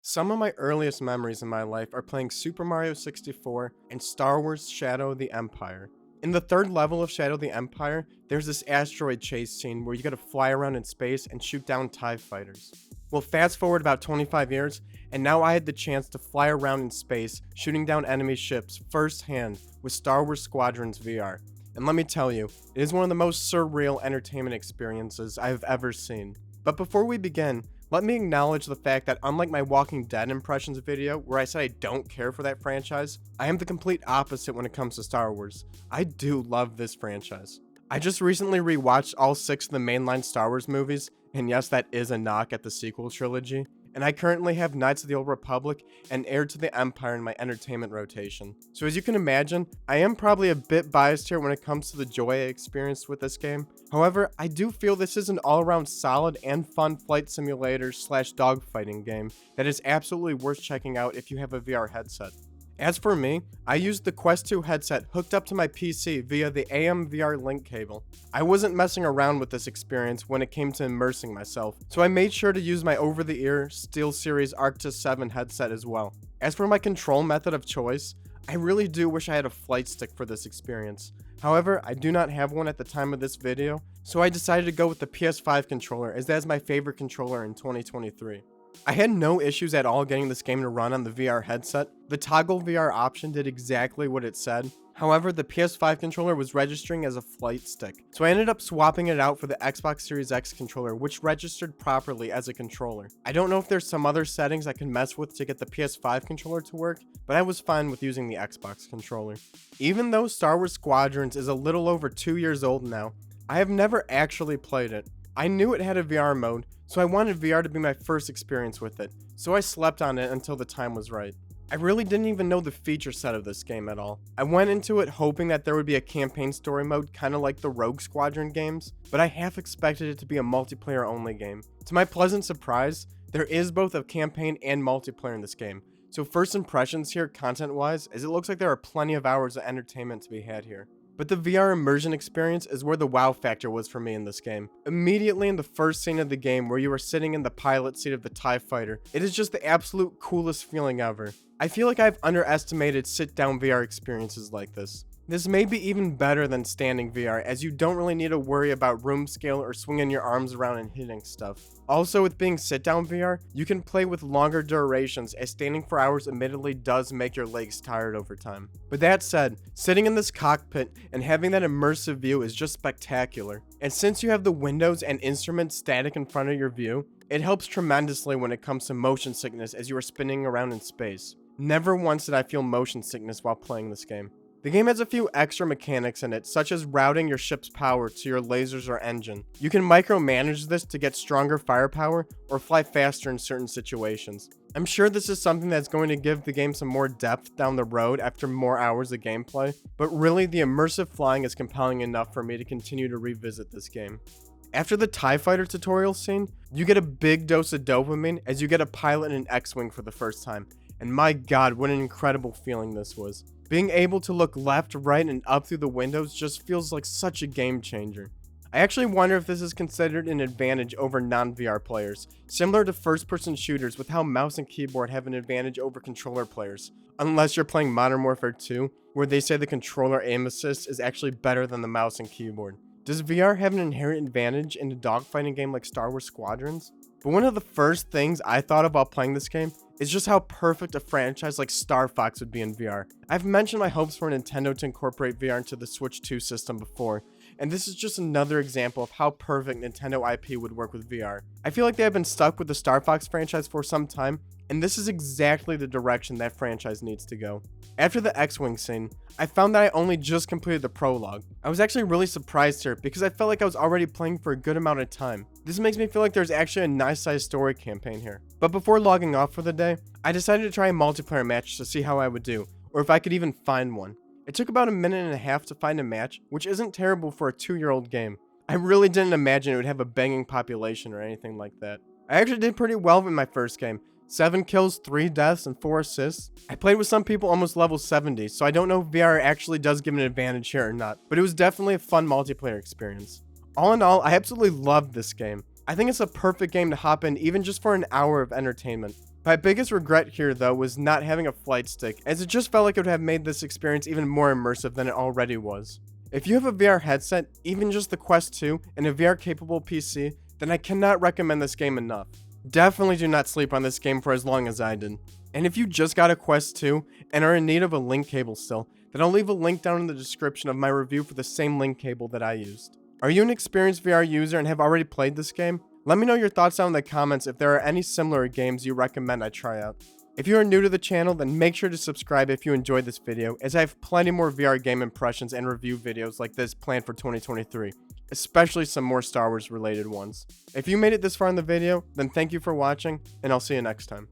Some of my earliest memories in my life are playing Super Mario 64 and Star Wars Shadow of the Empire. In the third level of Shadow of the Empire, there's this asteroid chase scene where you gotta fly around in space and shoot down TIE fighters. Well, fast forward about 25 years, and now I had the chance to fly around in space, shooting down enemy ships firsthand with Star Wars Squadrons VR. And let me tell you, it is one of the most surreal entertainment experiences I have ever seen. But before we begin, let me acknowledge the fact that unlike my Walking Dead impressions video, where I said I don't care for that franchise, I am the complete opposite when it comes to Star Wars. I do love this franchise. I just recently rewatched all 6 of the mainline Star Wars movies, and yes, that is a knock at the sequel trilogy, and I currently have Knights of the Old Republic and Heir to the Empire in my entertainment rotation. So as you can imagine, I am probably a bit biased here when it comes to the joy I experienced with this game. However, I do feel this is an all-around solid and fun flight simulator slash dogfighting game that is absolutely worth checking out if you have a VR headset. As for me, I used the Quest 2 headset hooked up to my PC via the AMVR link cable. I wasn't messing around with this experience when it came to immersing myself, so I made sure to use my over-the-ear SteelSeries Arctis 7 headset as well. As for my control method of choice, I really do wish I had a flight stick for this experience. However, I do not have one at the time of this video, so I decided to go with the PS5 controller as that is my favorite controller in 2023. I had no issues at all getting this game to run on the VR headset. The toggle VR option did exactly what it said. However, the PS5 controller was registering as a flight stick, so I ended up swapping it out for the Xbox Series X controller, which registered properly as a controller. I don't know if there's some other settings I can mess with to get the PS5 controller to work, but I was fine with using the Xbox controller. Even though Star Wars Squadrons is a little over 2 years old now, I have never actually played it. I knew it had a VR mode, so I wanted VR to be my first experience with it, so I slept on it until the time was right. I really didn't even know the feature set of this game at all. I went into it hoping that there would be a campaign story mode kinda like the Rogue Squadron games, but I half expected it to be a multiplayer only game. To my pleasant surprise, there is both a campaign and multiplayer in this game, so first impressions here content wise is it looks like there are plenty of hours of entertainment to be had here. But the VR immersion experience is where the wow factor was for me in this game. Immediately in the first scene of the game where you are sitting in the pilot seat of the TIE fighter, it is just the absolute coolest feeling ever. I feel like I've underestimated sit-down VR experiences like this. This may be even better than standing VR, as you don't really need to worry about room scale or swinging your arms around and hitting stuff. Also, with being sit-down VR, you can play with longer durations, as standing for hours admittedly does make your legs tired over time. But that said, sitting in this cockpit and having that immersive view is just spectacular. And since you have the windows and instruments static in front of your view, it helps tremendously when it comes to motion sickness as you are spinning around in space. Never once did I feel motion sickness while playing this game. The game has a few extra mechanics in it, such as routing your ship's power to your lasers or engine. You can micromanage this to get stronger firepower or fly faster in certain situations. I'm sure this is something that's going to give the game some more depth down the road after more hours of gameplay, but really the immersive flying is compelling enough for me to continue to revisit this game. After the TIE Fighter tutorial scene, you get a big dose of dopamine as you get to pilot an X-Wing for the first time, and my god, what an incredible feeling this was. Being able to look left, right, and up through the windows just feels like such a game changer. I actually wonder if this is considered an advantage over non-VR players, similar to first-person shooters with how mouse and keyboard have an advantage over controller players, unless you're playing Modern Warfare 2, where they say the controller aim assist is actually better than the mouse and keyboard. Does VR have an inherent advantage in a dogfighting game like Star Wars Squadrons? But one of the first things I thought of while playing this game is just how perfect a franchise like Star Fox would be in VR. I've mentioned my hopes for Nintendo to incorporate VR into the Switch 2 system before, and this is just another example of how perfect Nintendo IP would work with VR. I feel like they have been stuck with the Star Fox franchise for some time, and this is exactly the direction that franchise needs to go. After the X-Wing scene, I found that I only just completed the prologue. I was actually really surprised here because I felt like I was already playing for a good amount of time. This makes me feel like there's actually a nice sized story campaign here. But before logging off for the day, I decided to try a multiplayer match to see how I would do, or if I could even find one. It took about a minute and a half to find a match, which isn't terrible for a 2-year-old game. I really didn't imagine it would have a banging population or anything like that. I actually did pretty well in my first game. 7 kills, 3 deaths, and 4 assists. I played with some people almost level 70, so I don't know if VR actually does give an advantage here or not, but it was definitely a fun multiplayer experience. All in all, I absolutely loved this game. I think it's a perfect game to hop in even just for an hour of entertainment. My biggest regret here though was not having a flight stick, as it just felt like it would have made this experience even more immersive than it already was. If you have a VR headset, even just the Quest 2, and a VR capable PC, then I cannot recommend this game enough. Definitely do not sleep on this game for as long as I did. And if you just got a Quest 2 and are in need of a link cable still, then I'll leave a link down in the description of my review for the same link cable that I used. Are you an experienced VR user and have already played this game? Let me know your thoughts down in the comments if there are any similar games you recommend I try out. If you are new to the channel, then make sure to subscribe if you enjoyed this video, as I have plenty more VR game impressions and review videos like this planned for 2023, especially some more Star Wars related ones. If you made it this far in the video, then thank you for watching, and I'll see you next time.